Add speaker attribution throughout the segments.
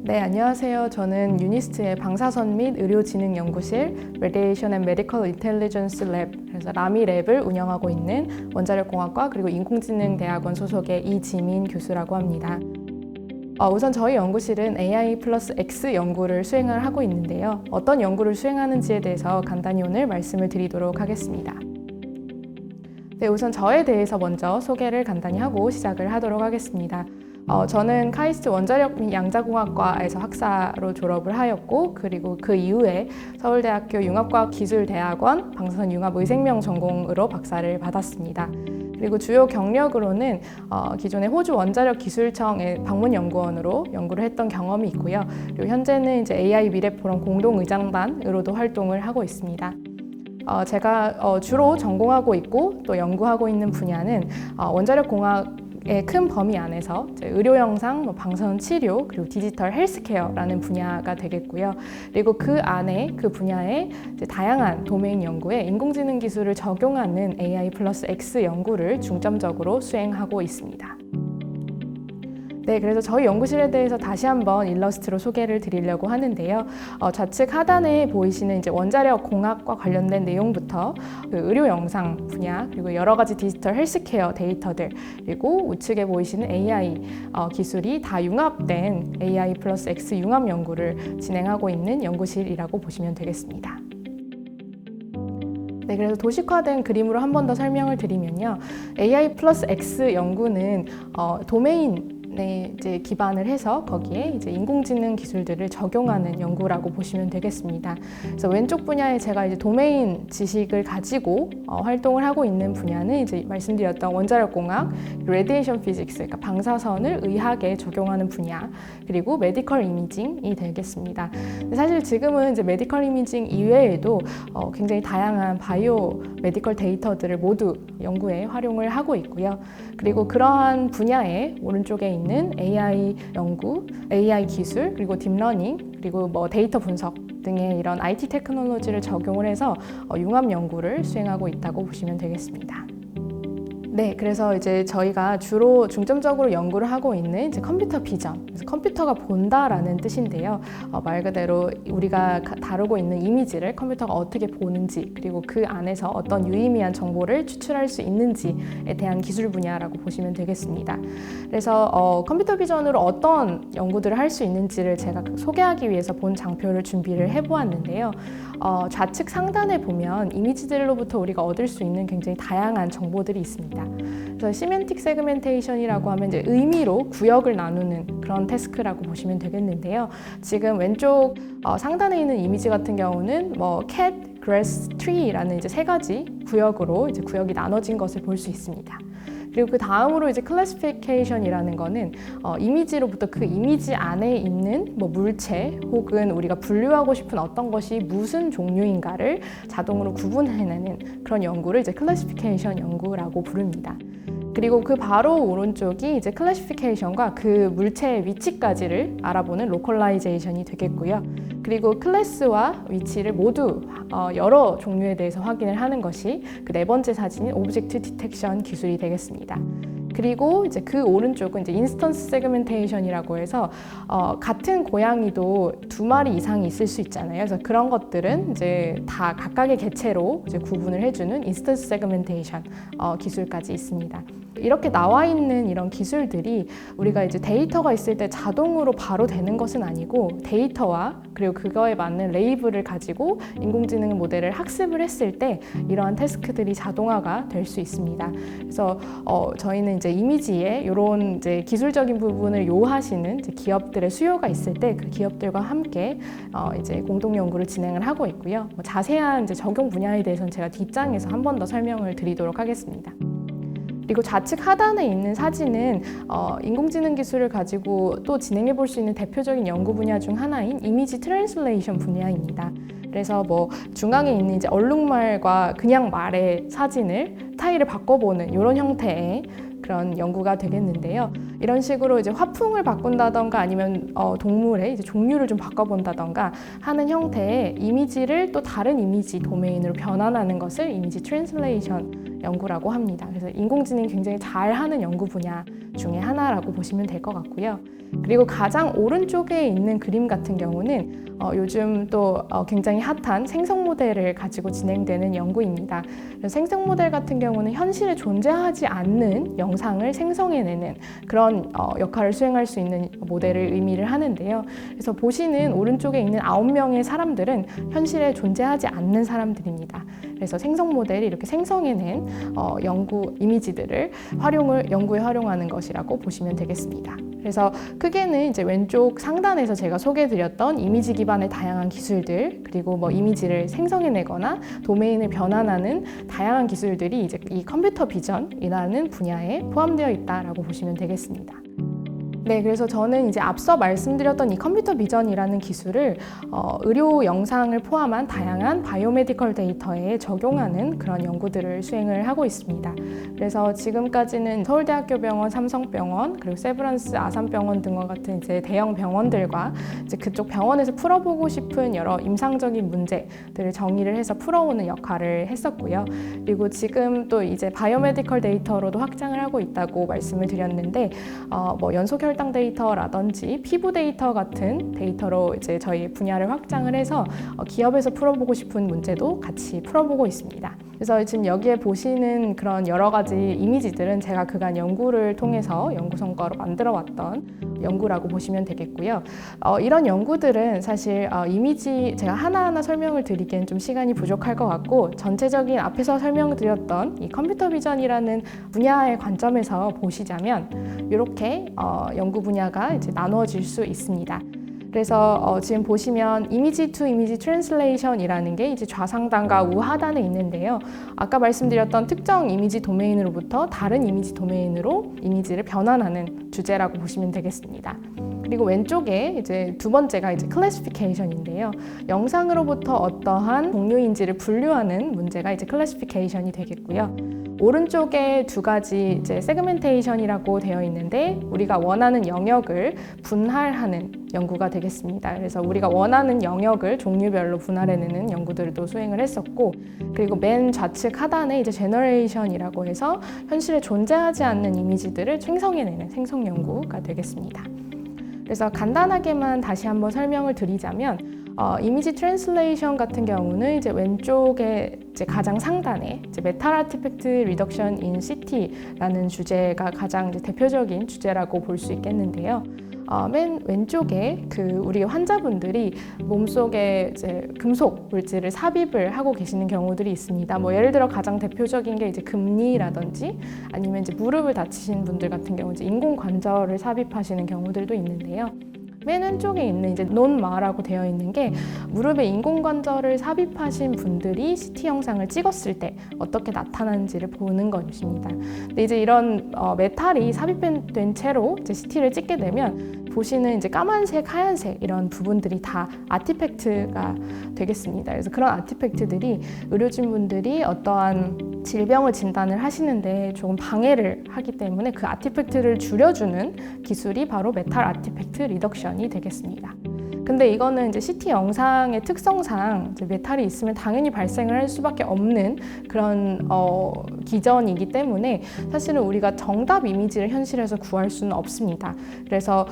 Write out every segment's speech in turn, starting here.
Speaker 1: 네, 안녕하세요. 저는 유니스트의 방사선 및 의료지능연구실 Radiation and Medical Intelligence Lab, 그래서 라미랩을 운영하고 있는 원자력공학과 그리고 인공지능대학원 소속의 이지민 교수라고 합니다. 우선 저희 연구실은 AI 플러스 X 연구를 수행을 하고 있는데요. 어떤 연구를 수행하는지에 대해서 간단히 오늘 말씀을 드리도록 하겠습니다. 네, 우선 저에 대해서 먼저 소개를 간단히 하고 시작을 하도록 하겠습니다. 저는 카이스트 원자력 및 양자공학과에서 학사로 졸업을 하였고, 그리고 그 이후에 서울대학교 융합과학기술대학원 방사선융합의생명 전공으로 박사를 받았습니다. 그리고 주요 경력으로는 기존의 호주 원자력기술청의 방문연구원으로 연구를 했던 경험이 있고요. 그리고 현재는 이제 AI 미래포럼 공동의장단으로도 활동을 하고 있습니다. 제가 주로 전공하고 있고 또 연구하고 있는 분야는 원자력공학의 큰 범위 안에서 의료 영상, 방사선 치료, 그리고 디지털 헬스케어라는 분야가 되겠고요. 그리고 그 안에 그 분야의 다양한 도메인 연구에 인공지능 기술을 적용하는 AI 플러스 X 연구를 중점적으로 수행하고 있습니다. 네, 그래서 저희 연구실에 대해서 다시 한번 일러스트로 소개를 드리려고 하는데요. 좌측 하단에 보이시는 이제 원자력 공학과 관련된 내용부터 그 의료 영상 분야, 그리고 여러 가지 디지털 헬스케어 데이터들, 그리고 우측에 보이시는 AI 기술이 다 융합된 AI 플러스 X 융합 연구를 진행하고 있는 연구실이라고 보시면 되겠습니다. 네, 그래서 도식화된 그림으로 한 번 더 설명을 드리면요. AI 플러스 X 연구는 도메인 이제 기반을 해서 거기에 이제 인공지능 기술들을 적용하는 연구라고 보시면 되겠습니다. 그래서 왼쪽 분야에 제가 이제 도메인 지식을 가지고 활동을 하고 있는 분야는 이제 말씀드렸던 원자력공학, 레디에이션 피직스, 그러니까 방사선을 의학에 적용하는 분야, 그리고 메디컬 이미징이 되겠습니다. 사실 지금은 이제 메디컬 이미징 이외에도 굉장히 다양한 바이오 메디컬 데이터들을 모두 연구에 활용을 하고 있고요. 그리고 그러한 분야에 오른쪽에 있는 AI 연구, AI 기술, 그리고 딥러닝, 그리고 데이터 분석 등의 이런 IT 테크놀로지를 적용을 해서 융합 연구를 수행하고 있다고 보시면 되겠습니다. 네, 그래서 이제 저희가 주로 중점적으로 연구를 하고 있는 이제 컴퓨터 비전, 그래서 컴퓨터가 본다라는 뜻인데요. 말 그대로 우리가 다루고 있는 이미지를 컴퓨터가 어떻게 보는지, 그리고 그 안에서 어떤 유의미한 정보를 추출할 수 있는지에 대한 기술 분야라고 보시면 되겠습니다. 그래서 컴퓨터 비전으로 어떤 연구들을 할 수 있는지를 제가 소개하기 위해서 본 장표를 준비를 해보았는데요. 좌측 상단에 보면 이미지들로부터 우리가 얻을 수 있는 굉장히 다양한 정보들이 있습니다. 그래서 시멘틱 세그멘테이션이라고 하면 이제 의미로 구역을 나누는 그런 태스크라고 보시면 되겠는데요. 지금 왼쪽 상단에 있는 이미지 같은 경우는 cat, grass, tree라는 이제 세 가지 구역으로 이제 구역이 나눠진 것을 볼 수 있습니다. 그리고 그 다음으로 이제 클래시피케이션이라는 거는 이미지로부터 그 이미지 안에 있는 물체 혹은 우리가 분류하고 싶은 어떤 것이 무슨 종류인가를 자동으로 구분해내는 그런 연구를 이제 클래시피케이션 연구라고 부릅니다. 그리고 그 바로 오른쪽이 이제 클래시피케이션과 그 물체의 위치까지를 알아보는 로컬라이제이션이 되겠고요. 그리고 클래스와 위치를 모두 여러 종류에 대해서 확인을 하는 것이 그 네 번째 사진인 오브젝트 디텍션 기술이 되겠습니다. 그리고 이제 그 오른쪽은 이제 인스턴스 세그멘테이션이라고 해서 같은 고양이도 두 마리 이상이 있을 수 있잖아요. 그래서 그런 것들은 이제 다 각각의 개체로 이제 구분을 해주는 인스턴스 세그멘테이션 기술까지 있습니다. 이렇게 나와 있는 이런 기술들이 우리가 이제 데이터가 있을 때 자동으로 바로 되는 것은 아니고 데이터와 그리고 그거에 맞는 레이블을 가지고 인공지능 모델을 학습을 했을 때 이러한 태스크들이 자동화가 될 수 있습니다. 그래서 저희는 이제 이미지에 이런 이제 기술적인 부분을 요하시는 이제 기업들의 수요가 있을 때 그 기업들과 함께 이제 공동 연구를 진행을 하고 있고요. 자세한 이제 적용 분야에 대해서는 제가 뒷장에서 한 번 더 설명을 드리도록 하겠습니다. 그리고 좌측 하단에 있는 사진은 인공지능 기술을 가지고 또 진행해 볼 수 있는 대표적인 연구 분야 중 하나인 이미지 트랜슬레이션 분야입니다. 그래서 중앙에 있는 이제 얼룩말과 그냥 말의 사진을 스타일을 바꿔보는 이런 형태의 그런 연구가 되겠는데요. 이런 식으로 이제 화풍을 바꾼다던가 아니면 동물의 이제 종류를 좀 바꿔본다던가 하는 형태의 이미지를 또 다른 이미지 도메인으로 변환하는 것을 이미지 트랜슬레이션 연구라고 합니다. 그래서 인공지능이 굉장히 잘하는 연구 분야 중에 하나라고 보시면 될 것 같고요. 그리고 가장 오른쪽에 있는 그림 같은 경우는 요즘 또 굉장히 핫한 생성 모델을 가지고 진행되는 연구입니다. 생성 모델 같은 경우는 현실에 존재하지 않는 영상을 생성해내는 그런 역할을 수행할 수 있는 모델을 의미를 하는데요. 그래서 보시는 오른쪽에 있는 9명의 사람들은 현실에 존재하지 않는 사람들입니다. 그래서 생성 모델이 이렇게 생성해낸 연구 이미지들을 연구에 활용하는 것이라고 보시면 되겠습니다. 그래서 크게는 이제 왼쪽 상단에서 제가 소개해드렸던 이미지 기반의 다양한 기술들, 그리고 뭐 이미지를 생성해내거나 도메인을 변환하는 다양한 기술들이 이제 이 컴퓨터 비전이라는 분야에 포함되어 있다라고 보시면 되겠습니다. 네, 그래서 저는 이제 앞서 말씀드렸던 이 컴퓨터 비전이라는 기술을 의료 영상을 포함한 다양한 바이오메디컬 데이터에 적용하는 그런 연구들을 수행을 하고 있습니다. 그래서 지금까지는 서울대학교 병원, 삼성병원, 그리고 세브란스 아산병원 등과 같은 이제 대형 병원들과 이제 그쪽 병원에서 풀어보고 싶은 여러 임상적인 문제들을 정의를 해서 풀어오는 역할을 했었고요. 그리고 지금 또 이제 바이오메디컬 데이터로도 확장을 하고 있다고 말씀을 드렸는데, 뭐 연소혈 혈당 데이터라든지 피부 데이터 같은 데이터로 이제 저희 분야를 확장을 해서 기업에서 풀어보고 싶은 문제도 같이 풀어보고 있습니다. 그래서 지금 여기에 보시는 그런 여러 가지 이미지들은 제가 그간 연구를 통해서 연구 성과로 만들어 왔던 연구라고 보시면 되겠고요. 이런 연구들은 사실 이미지 제가 하나하나 설명을 드리기엔 좀 시간이 부족할 것 같고, 전체적인 앞에서 설명드렸던 이 컴퓨터 비전이라는 분야의 관점에서 보시자면 이렇게 연구 분야가 이제 나누어질 수 있습니다. 그래서 지금 보시면 이미지 투 이미지 트랜슬레이션이라는 게 이제 좌상단과 우하단에 있는데요. 아까 말씀드렸던 특정 이미지 도메인으로부터 다른 이미지 도메인으로 이미지를 변환하는 주제라고 보시면 되겠습니다. 그리고 왼쪽에 이제 두 번째가 이제 클래시피케이션인데요. 영상으로부터 어떠한 종류인지를 분류하는 문제가 이제 클래시피케이션이 되겠고요. 오른쪽에 두 가지 이제 세그멘테이션이라고 되어 있는데, 우리가 원하는 영역을 분할하는 연구가 되겠습니다. 그래서 우리가 원하는 영역을 종류별로 분할해내는 연구들도 수행을 했었고, 그리고 맨 좌측 하단에 이제 제너레이션이라고 해서 현실에 존재하지 않는 이미지들을 생성해내는 생성 연구가 되겠습니다. 그래서 간단하게만 다시 한번 설명을 드리자면, 이미지 트랜슬레이션 같은 경우는 이제 왼쪽에 이제 가장 상단에 이제 메탈 아티팩트 리덕션 인 CT라는 주제가 가장 이제 대표적인 주제라고 볼 수 있겠는데요. 맨 왼쪽에 우리 환자분들이 몸속에 이제 금속 물질을 삽입을 하고 계시는 경우들이 있습니다. 뭐 예를 들어 가장 대표적인 게 이제 금니라든지 아니면 이제 무릎을 다치신 분들 같은 경우 이제 인공 관절을 삽입하시는 경우들도 있는데요. 맨 왼쪽에 있는 이제 논마라고 되어 있는 게 무릎에 인공관절을 삽입하신 분들이 CT 영상을 찍었을 때 어떻게 나타나는지를 보는 것입니다. 근데 이제 이런 메탈이 삽입된 채로 이제 CT를 찍게 되면 보시는 이제 까만색, 하얀색 이런 부분들이 다 아티팩트가 되겠습니다. 그래서 그런 아티팩트들이 의료진분들이 어떠한 질병을 진단을 하시는데 조금 방해를 하기 때문에 그 아티팩트를 줄여주는 기술이 바로 메탈 아티팩트 리덕션이 되겠습니다. 근데 이거는 이제 CT 영상의 특성상 이제 메탈이 있으면 당연히 발생을 할 수밖에 없는 그런 기전이기 때문에 사실은 우리가 정답 이미지를 현실에서 구할 수는 없습니다. 그래서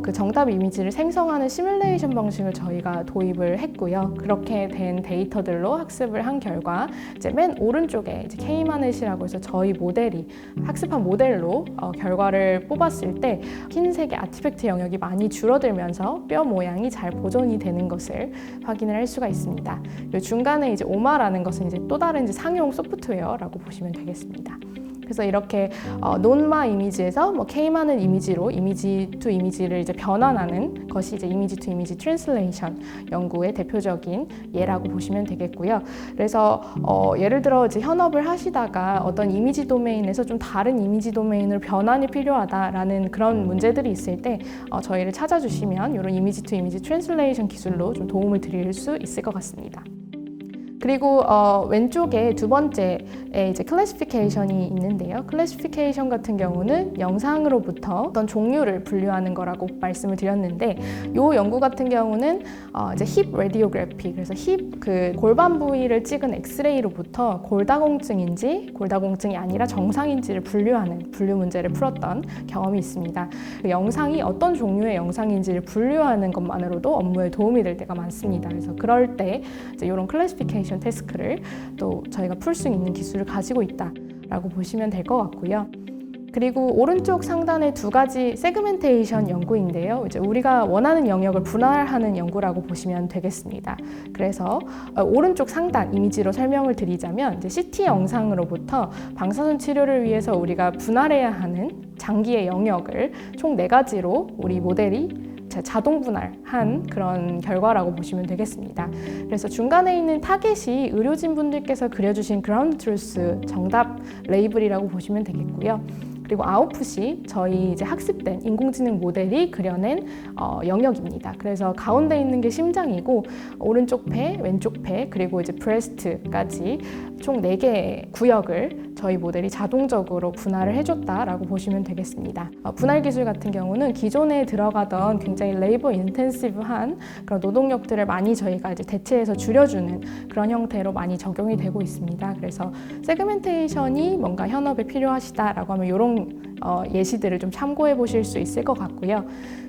Speaker 1: 그 정답 이미지를 생성하는 시뮬레이션 방식을 저희가 도입을 했고요. 그렇게 된 데이터들로 학습을 한 결과 이제 맨 오른쪽에 이제 K-마넷이라고 해서 저희 모델이 학습한 모델로 결과를 뽑았을 때 흰색의 아티팩트 영역이 많이 줄어들면서 뼈 모양이 잘 보존이 되는 것을 확인을 할 수가 있습니다. 그리고 중간에 이제 오마라는 것은 이제 또 다른 이제 상용 소프트웨어라고 보시면 되겠습니다. 그래서 이렇게 논마 이미지에서 뭐 K만을 이미지로 이미지 투 이미지를 이제 변환하는 것이 이제 이미지 투 이미지 트랜슬레이션 연구의 대표적인 예라고 보시면 되겠고요. 그래서 예를 들어 이제 현업을 하시다가 어떤 이미지 도메인에서 좀 다른 이미지 도메인으로 변환이 필요하다라는 그런 문제들이 있을 때 저희를 찾아주시면 이런 이미지 투 이미지 트랜슬레이션 기술로 좀 도움을 드릴 수 있을 것 같습니다. 그리고 왼쪽에 두 번째에 이제 클래시피케이션이 있는데요. 클래시피케이션 같은 경우는 영상으로부터 어떤 종류를 분류하는 거라고 말씀을 드렸는데, 이 연구 같은 경우는 이제 힙 레디오그래피, 그래서 힙 그 골반 부위를 찍은 엑스레이로부터 골다공증인지 골다공증이 아니라 정상인지를 분류하는 분류 문제를 풀었던 경험이 있습니다. 그 영상이 어떤 종류의 영상인지를 분류하는 것만으로도 업무에 도움이 될 때가 많습니다. 그래서 그럴 때 이제 이런 클래시피케이션 태스크를 또 저희가 풀 수 있는 기술을 가지고 있다라고 보시면 될 것 같고요. 그리고 오른쪽 상단에 두 가지 세그멘테이션 연구인데요. 이제 우리가 원하는 영역을 분할하는 연구라고 보시면 되겠습니다. 그래서 오른쪽 상단 이미지로 설명을 드리자면, 이제 CT 영상으로부터 방사선 치료를 위해서 우리가 분할해야 하는 장기의 영역을 총 4가지로 우리 모델이 자동 분할한 그런 결과라고 보시면 되겠습니다. 그래서 중간에 있는 타겟이 의료진 분들께서 그려주신 그라운드 트루스 정답 레이블이라고 보시면 되겠고요. 그리고 아웃풋이 저희 이제 학습된 인공지능 모델이 그려낸 영역입니다. 그래서 가운데 있는 게 심장이고, 오른쪽 폐, 왼쪽 폐, 그리고 이제 브레스트까지 총 4개의 구역을 저희 모델이 자동적으로 분할을 해줬다라고 보시면 되겠습니다. 분할 기술 같은 경우는 기존에 들어가던 굉장히 레이버 인텐시브한 그런 노동력들을 많이 저희가 이제 대체해서 줄여주는 그런 형태로 많이 적용이 되고 있습니다. 그래서 세그멘테이션이 뭔가 현업에 필요하시다라고 하면 이런 예시들을 좀 참고해 보실 수 있을 것 같고요.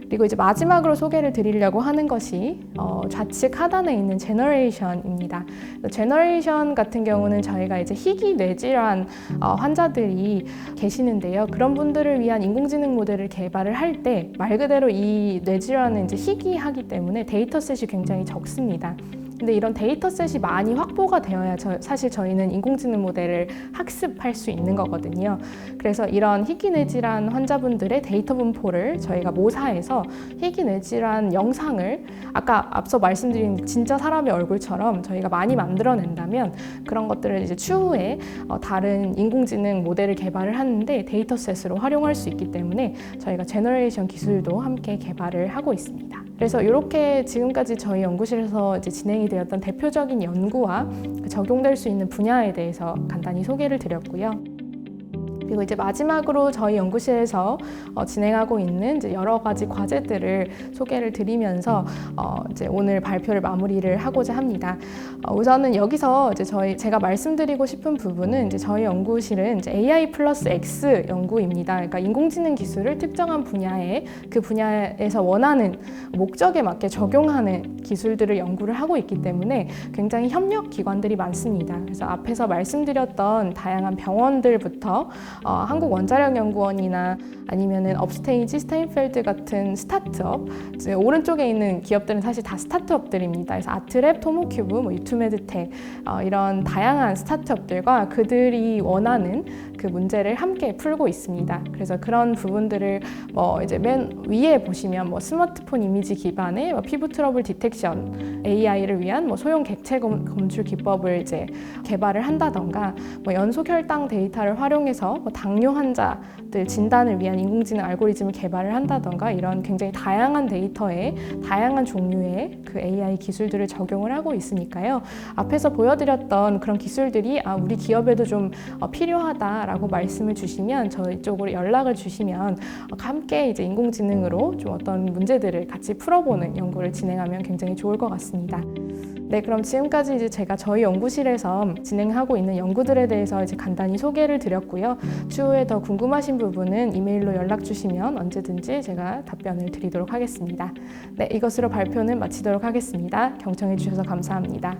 Speaker 1: 그리고 이제 마지막으로 소개를 드리려고 하는 것이 좌측 하단에 있는 제너레이션입니다. 제너레이션 같은 경우는 저희가 이제 희귀 뇌질환 환자들이 계시는데요. 그런 분들을 위한 인공지능 모델을 개발을 할 때 말 그대로 이 뇌질환은 이제 희귀하기 때문에 데이터셋이 굉장히 적습니다. 근데 이런 데이터셋이 많이 확보가 되어야 사실 저희는 인공지능 모델을 학습할 수 있는 거거든요. 그래서 이런 희귀뇌질환 환자분들의 데이터 분포를 저희가 모사해서 희귀뇌질환 영상을 아까 앞서 말씀드린 진짜 사람의 얼굴처럼 저희가 많이 만들어낸다면, 그런 것들을 이제 추후에 다른 인공지능 모델을 개발을 하는데 데이터셋으로 활용할 수 있기 때문에 저희가 제너레이션 기술도 함께 개발을 하고 있습니다. 그래서 이렇게 지금까지 저희 연구실에서 이제 진행이 되었던 대표적인 연구와 적용될 수 있는 분야에 대해서 간단히 소개를 드렸고요. 그리고 이제 마지막으로 저희 연구실에서 진행하고 있는 이제 여러 가지 과제들을 소개를 드리면서 이제 오늘 발표를 마무리를 하고자 합니다. 우선은 여기서 이제 제가 말씀드리고 싶은 부분은, 이제 저희 연구실은 이제 AI 플러스 X 연구입니다. 그러니까 인공지능 기술을 특정한 분야에 그 분야에서 원하는 목적에 맞게 적용하는 기술들을 연구를 하고 있기 때문에 굉장히 협력 기관들이 많습니다. 그래서 앞에서 말씀드렸던 다양한 병원들부터 한국원자력연구원이나 아니면은 업스테이지, 스타인펠드 같은 스타트업, 오른쪽에 있는 기업들은 사실 다 스타트업들입니다. 그래서 아트랩, 토모큐브, 유투메드텍 이런 다양한 스타트업들과 그들이 원하는 그 문제를 함께 풀고 있습니다. 그래서 그런 부분들을 이제 맨 위에 보시면 스마트폰 이미지 기반의 피부 트러블 디텍션 AI를 위한 소형 객체 검출 기법을 이제 개발을 한다던가, 연속 혈당 데이터를 활용해서 당뇨 환자들 진단을 위한 인공지능 알고리즘을 개발을 한다던가, 이런 굉장히 다양한 데이터에 다양한 종류의 그 AI 기술들을 적용을 하고 있으니까요. 앞에서 보여드렸던 그런 기술들이 우리 기업에도 좀 필요하다라고 말씀을 주시면 저희 쪽으로 연락을 주시면 함께 이제 인공지능으로 좀 어떤 문제들을 같이 풀어보는 연구를 진행하면 굉장히 좋을 것 같습니다. 네, 그럼 지금까지 이제 제가 저희 연구실에서 진행하고 있는 연구들에 대해서 이제 간단히 소개를 드렸고요. 추후에 더 궁금하신 부분은 이메일로 연락 주시면 언제든지 제가 답변을 드리도록 하겠습니다. 네, 이것으로 발표는 마치도록 하겠습니다. 경청해 주셔서 감사합니다.